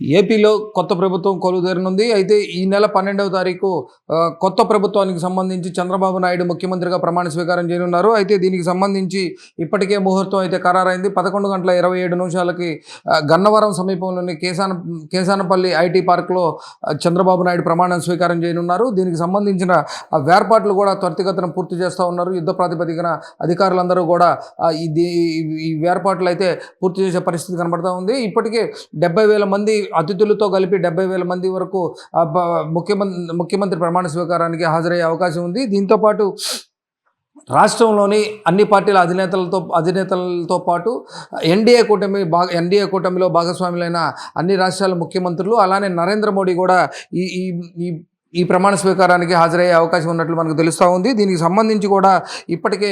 ఏపీలో కొత్త ప్రభుత్వం కొలువుదీరనుంది. అయితే ఈ నెల 12వ తారీఖు కొత్త ప్రభుత్వానికి సంబంధించి చంద్రబాబు నాయుడు ముఖ్యమంత్రిగా ప్రమాణ స్వీకారం చేయనున్నారు. అయితే దీనికి సంబంధించి ఇప్పటికే ముహూర్తం అయితే ఖరారైంది. 11:27 గన్నవరం సమీపంలోని కేసానపల్లి ఐటీ పార్క్లో చంద్రబాబు నాయుడు ప్రమాణ స్వీకారం చేయనున్నారు. దీనికి సంబంధించిన వేర్పాట్లు కూడా త్వరితగతిన పూర్తి చేస్తూ ఉన్నారు. యుద్ధ ప్రాతిపదికన అధికారులందరూ కూడా ఈ వేర్పాట్లు అయితే పూర్తి చేసే పరిస్థితి కనబడుతూ ఉంది. ఇప్పటికే 70,000 మంది అతిథులతో కలిపి 70,000 మంది వరకు ముఖ్యమంత్రి ప్రమాణ స్వీకారానికి హాజరయ్యే అవకాశం ఉంది. దీంతోపాటు రాష్ట్రంలోని అన్ని పార్టీల అధినేతలతో పాటు ఎన్డీఏ కూటమిలో భాగస్వాములైన అన్ని రాష్ట్రాల ముఖ్యమంత్రులు, అలానే నరేంద్ర మోడీ కూడా ఈ ప్రమాణ స్వీకారానికి హాజరయ్యే అవకాశం ఉన్నట్లు మనకు తెలుస్తూ ఉంది. దీనికి సంబంధించి కూడా ఇప్పటికే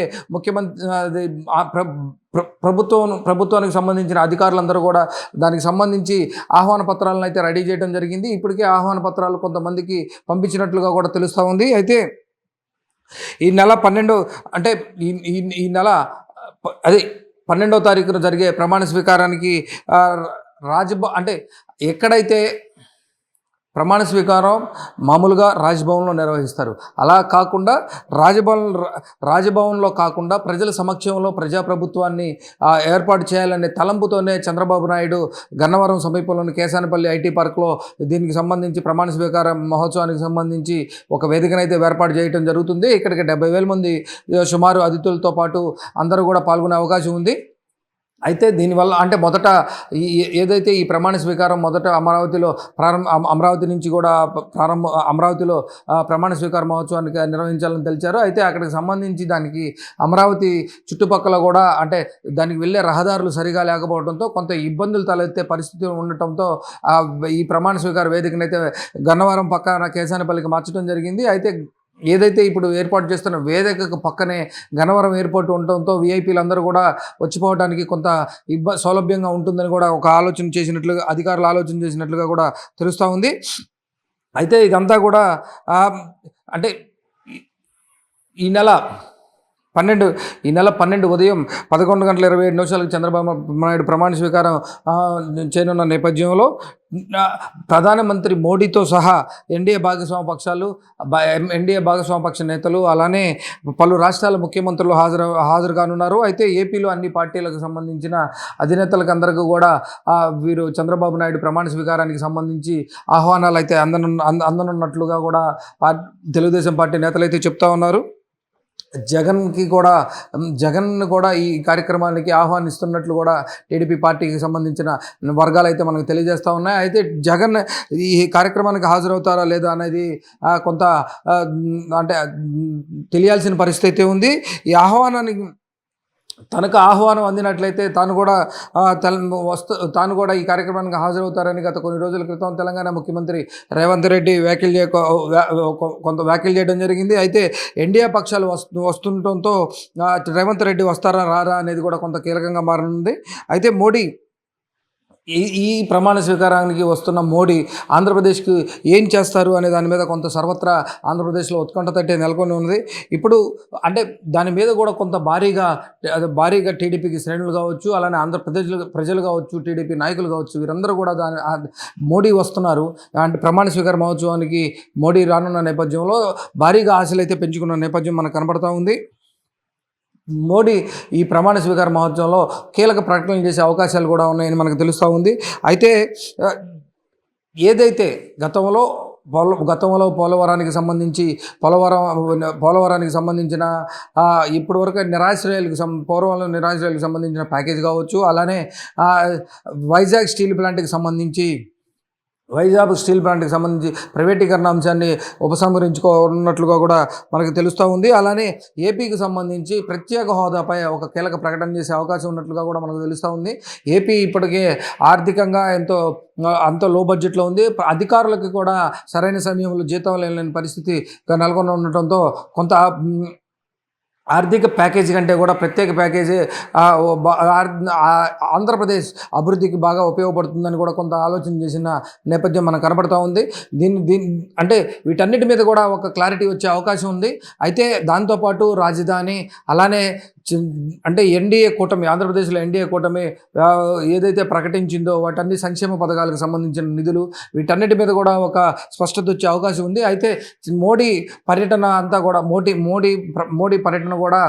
ప్రభుత్వానికి సంబంధించిన అధికారులందరూ కూడా దానికి సంబంధించి ఆహ్వాన పత్రాలను అయితే రెడీ చేయడం జరిగింది. ఇప్పటికే ఆహ్వాన పత్రాలు కొంతమందికి పంపించినట్లుగా కూడా తెలుస్తూ ఉంది. అయితే ఈ నెల 12 అంటే ఈ నెల 12వ తారీఖున జరిగే ప్రమాణ స్వీకారానికి అంటే ఎక్కడైతే ప్రమాణ స్వీకారం మామూలుగా రాజ్భవన్లో నిర్వహిస్తారు, అలా కాకుండా రాజ్భవన్లో కాకుండా ప్రజల సమక్షంలో ప్రజాప్రభుత్వాన్ని ఏర్పాటు చేయాలనే తలంపుతోనే చంద్రబాబు నాయుడు గన్నవరం సమీపంలోని కేసానపల్లి ఐటీ పార్క్లో దీనికి సంబంధించి ప్రమాణ స్వీకార మహోత్సవానికి సంబంధించి ఒక వేదికనైతే ఏర్పాటు చేయడం జరుగుతుంది. ఇక్కడికి 70,000 మంది సుమారు అతిథులతో పాటు అందరూ కూడా పాల్గొనే అవకాశం ఉంది. అయితే దీనివల్ల అంటే మొదట ఏదైతే ఈ ప్రమాణ స్వీకారం మొదట అమరావతి నుంచి కూడా అమరావతిలో ప్రమాణ స్వీకార మహోత్సవానికి నిర్వహించాలని తెలిచారు. అయితే అక్కడికి సంబంధించి దానికి అమరావతి చుట్టుపక్కల కూడా అంటే దానికి వెళ్ళే రహదారులు సరిగా లేకపోవడంతో కొంత ఇబ్బందులు తలెత్తే పరిస్థితి ఉండటంతో ఈ ప్రమాణ స్వీకార వేదికనైతే గన్నవరం పక్కన కేసానపల్లికి మార్చడం జరిగింది. అయితే ఏదైతే ఇప్పుడు ఏర్పాటు చేస్తున్న వేదికకు పక్కనే గన్నవరం ఎయిర్పోర్ట్ ఉండటంతో వీఐపీలు అందరూ కూడా వచ్చిపోవడానికి కొంత సౌలభ్యంగా ఉంటుందని కూడా అధికారులు ఆలోచన చేసినట్లుగా కూడా తెలుస్తూ ఉంది. అయితే ఇదంతా కూడా అంటే ఈ నెల 12 ఉదయం 11:27 చంద్రబాబు నాయుడు ప్రమాణ స్వీకారం చేయనున్న నేపథ్యంలో ప్రధానమంత్రి మోడీతో సహా ఎన్డీఏ భాగస్వామ్య పక్ష నేతలు అలానే పలు రాష్ట్రాల ముఖ్యమంత్రులు హాజరు కానున్నారు. అయితే ఏపీలో అన్ని పార్టీలకు సంబంధించిన అధినేతలకు అందరికీ కూడా వీరు చంద్రబాబు నాయుడు ప్రమాణ స్వీకారానికి సంబంధించి ఆహ్వానాలు అయితే అందనున్నట్లుగా కూడా తెలుగుదేశం పార్టీ నేతలు అయితే చెప్తా ఉన్నారు. జగన్ కూడా ఈ కార్యక్రమానికి ఆహ్వానిస్తున్నట్లు కూడా టీడీపీ పార్టీకి సంబంధించిన వర్గాలు అయితే మనకు తెలియజేస్తూ ఉన్నాయి. అయితే జగన్ ఈ కార్యక్రమానికి హాజరవుతారా లేదా అనేది కొంత అంటే తెలియాల్సిన పరిస్థితి అయితే ఉంది. ఈ తనకు ఆహ్వానం అందినట్లయితే తాను కూడా ఈ కార్యక్రమానికి హాజరవుతారని గత కొన్ని రోజుల క్రితం తెలంగాణ ముఖ్యమంత్రి రేవంత్ రెడ్డి కొంత వ్యాఖ్యలు చేయడం జరిగింది. అయితే ఎన్డీఏ పక్షాలు వస్తుండటంతో రేవంత్ రెడ్డి వస్తారా రారా అనేది కూడా కొంత కీలకంగా మారనుంది. అయితే మోడీ ఈ ప్రమాణ స్వీకారానికి వస్తున్న మోడీ ఆంధ్రప్రదేశ్కి ఏం చేస్తారు అనే దాని మీద కొంత సర్వత్రా ఆంధ్రప్రదేశ్లో ఉత్కంఠ తట్టే నెలకొని ఉన్నది. ఇప్పుడు అంటే దాని మీద కూడా కొంత భారీగా టీడీపీకి శ్రేణులు కావచ్చు, అలానే ఆంధ్రప్రదేశ్ ప్రజలు కావచ్చు, టీడీపీ నాయకులు కావచ్చు, వీరందరూ కూడా మోడీ వస్తున్నారు అంటే ప్రమాణ స్వీకార మహోత్సవానికి మోడీ రానున్న నేపథ్యంలో భారీగా ఆశలు అయితే పెంచుకున్న నేపథ్యం మనకు కనబడతా ఉంది. మోడీ ఈ ప్రమాణ స్వీకార మహోత్సవంలో కీలక ప్రకటనలు చేసే అవకాశాలు కూడా ఉన్నాయని మనకు తెలుస్తూ ఉంది. అయితే ఏదైతే గతంలో పోలవరానికి సంబంధించిన ఇప్పటివరకు నిరాశ్రయాలకు సంబంధించిన ప్యాకేజ్ కావచ్చు, అలానే వైజాగ్ స్టీల్ ప్లాంట్కి సంబంధించి ప్రైవేటీకరణ అంశాన్ని ఉపసంహరించుకున్నట్లుగా కూడా మనకు తెలుస్తూ ఉంది. అలానే ఏపీకి సంబంధించి ప్రత్యేక హోదాపై ఒక కీలక ప్రకటన చేసే అవకాశం ఉన్నట్లుగా కూడా మనకు తెలుస్తూ ఉంది. ఏపీ ఇప్పటికే ఆర్థికంగా అంత లో బడ్జెట్లో ఉంది. అధికారులకు కూడా సరైన సమయంలో జీతం లేని పరిస్థితి నెలకొని ఉండటంతో కొంత ఆర్థిక ప్యాకేజీ కంటే కూడా ప్రత్యేక ప్యాకేజీ ఆంధ్రప్రదేశ్ అభివృద్ధికి బాగా ఉపయోగపడుతుందని కూడా కొంత ఆలోచన చేసిన నేపథ్యం మనకు కనబడుతూ ఉంది. అంటే వీటన్నిటి మీద కూడా ఒక క్లారిటీ వచ్చే అవకాశం ఉంది. అయితే దాంతోపాటు రాజధాని అలానే అంటే ఎన్డీఏ కూటమి, ఆంధ్రప్రదేశ్లో ఎన్డీఏ కూటమి ఏదైతే ప్రకటించిందో వాటన్ని సంక్షేమ పథకాలకు సంబంధించిన నిధులు వీటన్నిటి మీద కూడా ఒక స్పష్టత వచ్చే అవకాశం ఉంది. అయితే మోడీ పర్యటన అంతా కూడా మోడీ పర్యటన కూడా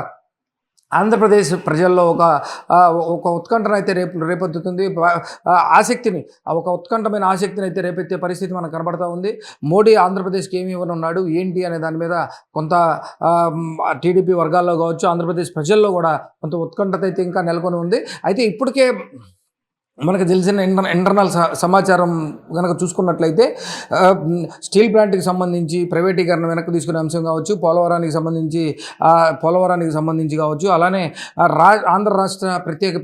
ఆంధ్రప్రదేశ్ ప్రజల్లో ఒక ఉత్కంఠను అయితే రేపెత్తుతుంది. ఆసక్తిని, ఒక ఉత్కంఠమైన ఆసక్తిని అయితే రేపెత్తే పరిస్థితి మనకు కనబడతా ఉంది. మోడీ ఆంధ్రప్రదేశ్కి ఏమి ఇవ్వనున్నాడు ఏంటి అనే దాని మీద కొంత టీడీపీ వర్గాల్లో కావచ్చు, ఆంధ్రప్రదేశ్ ప్రజల్లో కూడా కొంత ఉత్కంఠత అయితే ఇంకా నెలకొని ఉంది. అయితే ఇప్పటికే మనకు తెలిసిన ఇంటర్నల్ సమాచారం కనుక చూసుకున్నట్లయితే స్టీల్ ప్లాంట్కి సంబంధించి ప్రైవేటీకరణ వెనక్కి తీసుకునే అంశం కావచ్చు, పోలవరానికి సంబంధించి కావచ్చు, అలానే ఆంధ్ర రాష్ట్ర ప్రత్యేక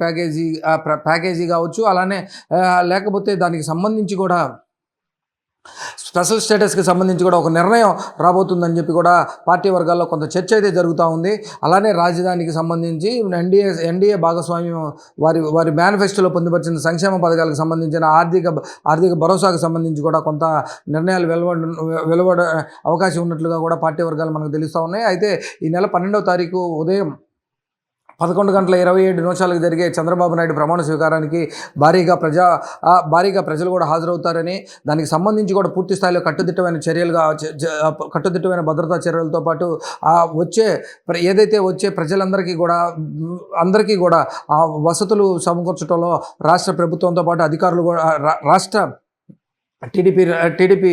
ప్యాకేజీ కావచ్చు, అలానే లేకపోతే దానికి సంబంధించి కూడా స్పెషల్ స్టేటస్కి సంబంధించి కూడా ఒక నిర్ణయం రాబోతుందని చెప్పి కూడా పార్టీ వర్గాల్లో కొంత చర్చ అయితే జరుగుతూ ఉంది. అలానే రాజధానికి సంబంధించి ఎన్డీఏ భాగస్వామ్యం వారి మేనిఫెస్టోలో పొందుపరిచిన సంక్షేమ పథకాలకు సంబంధించిన ఆర్థిక భరోసాకు సంబంధించి కూడా కొంత నిర్ణయాలు వెలువడ అవకాశం ఉన్నట్లుగా కూడా పార్టీ వర్గాలు మనకు తెలుస్తూ ఉన్నాయి. అయితే ఈ నెల 12వ తారీఖు ఉదయం 11:27 జరిగే చంద్రబాబు నాయుడు ప్రమాణ స్వీకారానికి భారీగా ప్రజలు కూడా హాజరవుతారని, దానికి సంబంధించి కూడా పూర్తి స్థాయిలో కట్టుదిట్టమైన భద్రతా చర్యలతో పాటు వచ్చే ప్రజలందరికీ కూడా ఆ వసతులు సమకూర్చడంలో రాష్ట్ర ప్రభుత్వంతో పాటు అధికారులు కూడా రాష్ట్ర టీడీపీ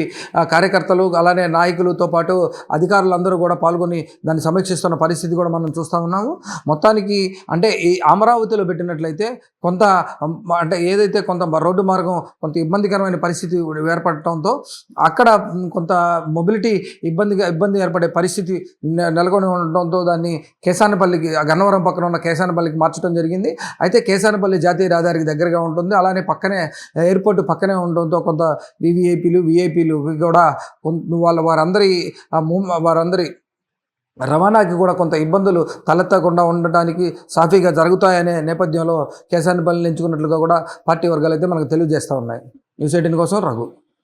కార్యకర్తలు అలానే నాయకులతో పాటు అధికారులందరూ కూడా పాల్గొని దాన్ని సమీక్షిస్తున్న పరిస్థితి కూడా మనం చూస్తూ ఉన్నాము. మొత్తానికి అంటే ఈ అమరావతిలో పెట్టినట్లయితే కొంత రోడ్డు మార్గం కొంత ఇబ్బందికరమైన పరిస్థితి ఏర్పడటంతో అక్కడ కొంత మొబిలిటీ ఇబ్బంది ఏర్పడే పరిస్థితి నెలకొని ఉండటంతో దాన్ని గన్నవరం పక్కన ఉన్న కేశానపల్లికి మార్చడం జరిగింది. అయితే కేశానపల్లి జాతీయ రహదారికి దగ్గరగా ఉంటుంది, అలానే పక్కనే ఎయిర్పోర్ట్ పక్కనే ఉండడంతో కొంత విఐపీలు కూడా వారందరి రవాణాకి కూడా కొంత ఇబ్బందులు తలెత్తకుండా ఉండటానికి సాఫీగా జరుగుతాయనే నేపథ్యంలో కేశానపల్లిని ఎంచుకున్నట్లుగా కూడా పార్టీ వర్గాలు అయితే మనకు తెలియజేస్తూ ఉన్నాయి. న్యూస్ 18 కోసం రఘు.